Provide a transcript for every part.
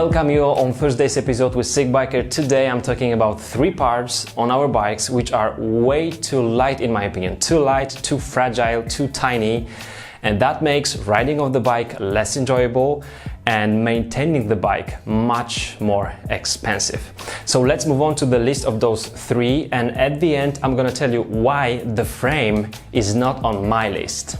Welcome you all on Thursday's episode with Sick Biker. Today I'm talking about 3 parts on our bikes which are way too light in my opinion. Too light, too fragile, too tiny, and that makes riding of the bike less enjoyable and maintaining the bike much more expensive. So let's move on to the list of those 3, and at the end I'm gonna tell you why the frame is not on my list.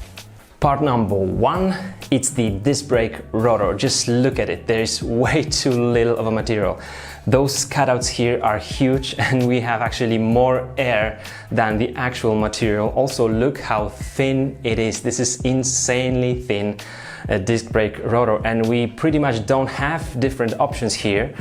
Part number 1, it's the disc brake rotor. Just look at it, there is way too little of a material. Those cutouts here are huge and we have actually more air than the actual material. Also look how thin it is. This is insanely thin disc brake rotor, and we pretty much don't have different options here.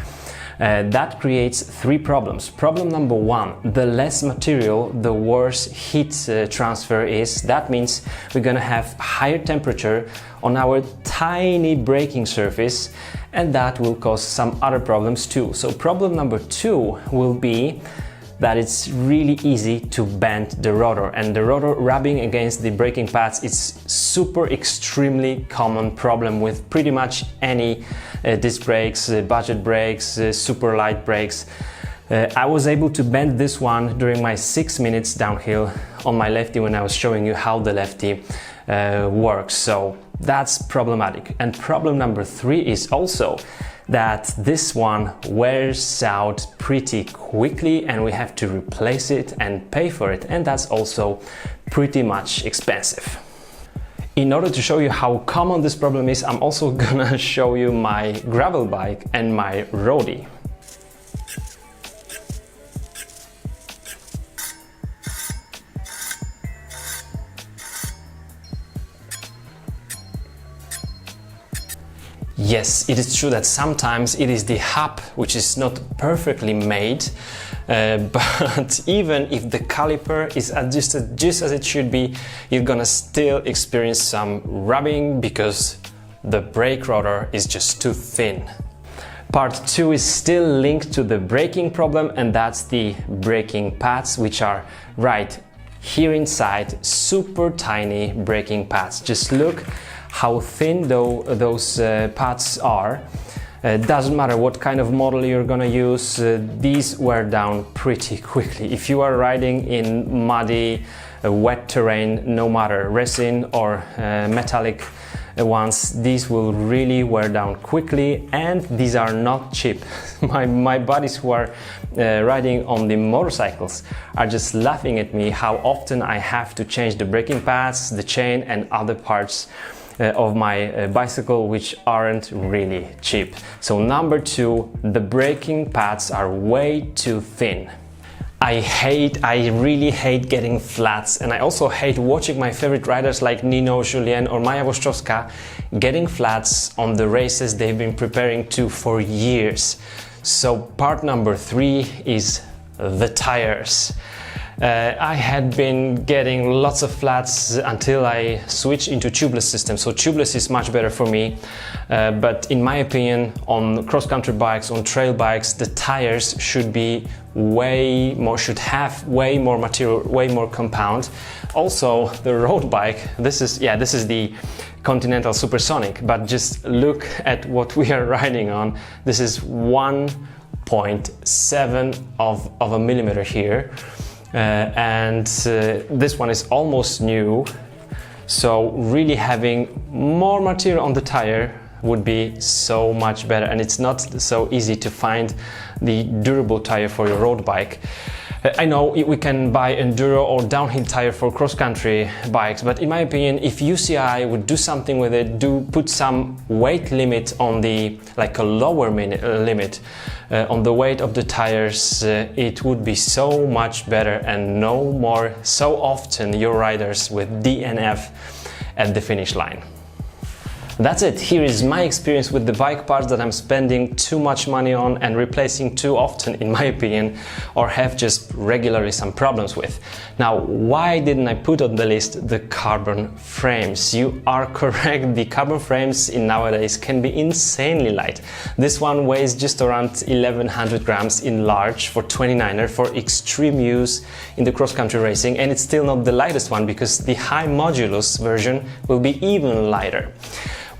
That creates 3 problems. Problem number 1, the less material, the worse heat transfer is. That means we're gonna have higher temperature on our tiny braking surface, and that will cause some other problems too. So problem number 2 will be that it's really easy to bend the rotor, and the rotor rubbing against the braking pads is super extremely common problem with pretty much any disc brakes, budget brakes, super light brakes. I was able to bend this one during my 6 minutes downhill on my lefty when I was showing you how the lefty works, so that's problematic. And problem number 3 is also that this one wears out pretty quickly and we have to replace it and pay for it, and that's also pretty much expensive. In order to show you how common this problem is, I'm also gonna show you my gravel bike and my roadie. Yes, it is true that sometimes it is the hub which is not perfectly made, but even if the caliper is adjusted just as it should be, you're gonna still experience some rubbing because the brake rotor is just too thin. Part 2 is still linked to the braking problem, and that's the braking pads, which are right here inside, super tiny braking pads. Just look how thin those pads are. Doesn't matter what kind of model you're gonna use, these wear down pretty quickly. If you are riding in muddy, wet terrain, no matter resin or metallic ones, these will really wear down quickly, and these are not cheap. My buddies who are riding on the motorcycles are just laughing at me how often I have to change the braking pads, the chain and other parts of my bicycle, which aren't really cheap. So number 2, the braking pads are way too thin. I really hate getting flats, and I also hate watching my favorite riders like Nino, Julien or Maja Włoszczowska getting flats on the races they've been preparing to for years. So part number 3 is the tires. I had been getting lots of flats until I switched into tubeless system. So tubeless is much better for me, but in my opinion, on cross-country bikes, on trail bikes, the tires should have way more material, way more compound. Also, the road bike, this is the Continental Supersonic, but just look at what we are riding on. This is 1.7 of a millimeter here. This one is almost new, so really having more material on the tire would be so much better, and it's not so easy to find the durable tire for your road bike. I know we can buy enduro or downhill tire for cross-country bikes, but in my opinion, if UCI would do something with it, put some weight limit on the, like a lower limit on the weight of the tires, it would be so much better, and no more so often your riders with DNF at the finish line. That's it. Here is my experience with the bike parts that I'm spending too much money on and replacing too often, in my opinion, or have just regularly some problems with. Now, why didn't I put on the list the carbon frames? You are correct, the carbon frames in nowadays can be insanely light. This one weighs just around 1100 grams in large for 29er for extreme use in the cross-country racing, and it's still not the lightest one because the high modulus version will be even lighter.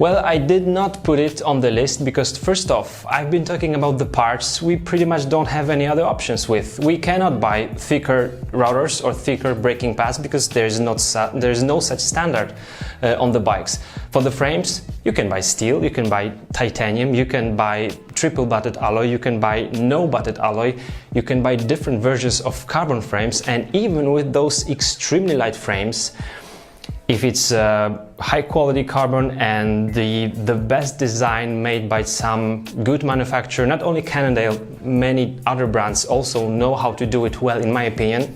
Well, I did not put it on the list because first off, I've been talking about the parts we pretty much don't have any other options with. We cannot buy thicker rotors or thicker braking pads because there's no such standard on the bikes. For the frames, you can buy steel, you can buy titanium, you can buy triple butted alloy, you can buy no butted alloy, you can buy different versions of carbon frames, and even with those extremely light frames, if it's high quality carbon and the best design made by some good manufacturer, not only Cannondale, many other brands also know how to do it well, in my opinion,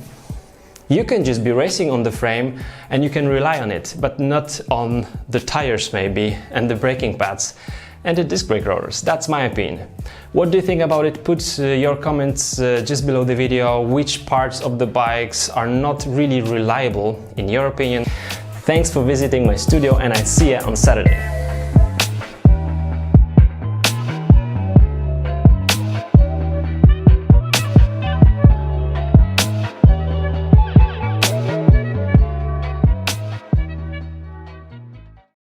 you can just be racing on the frame and you can rely on it, but not on the tires maybe and the braking pads and the disc brake rotors. That's my opinion. What do you think about it? Put your comments just below the video. Which parts of the bikes are not really reliable in your opinion? Thanks for visiting my studio, and I'll see you on Saturday.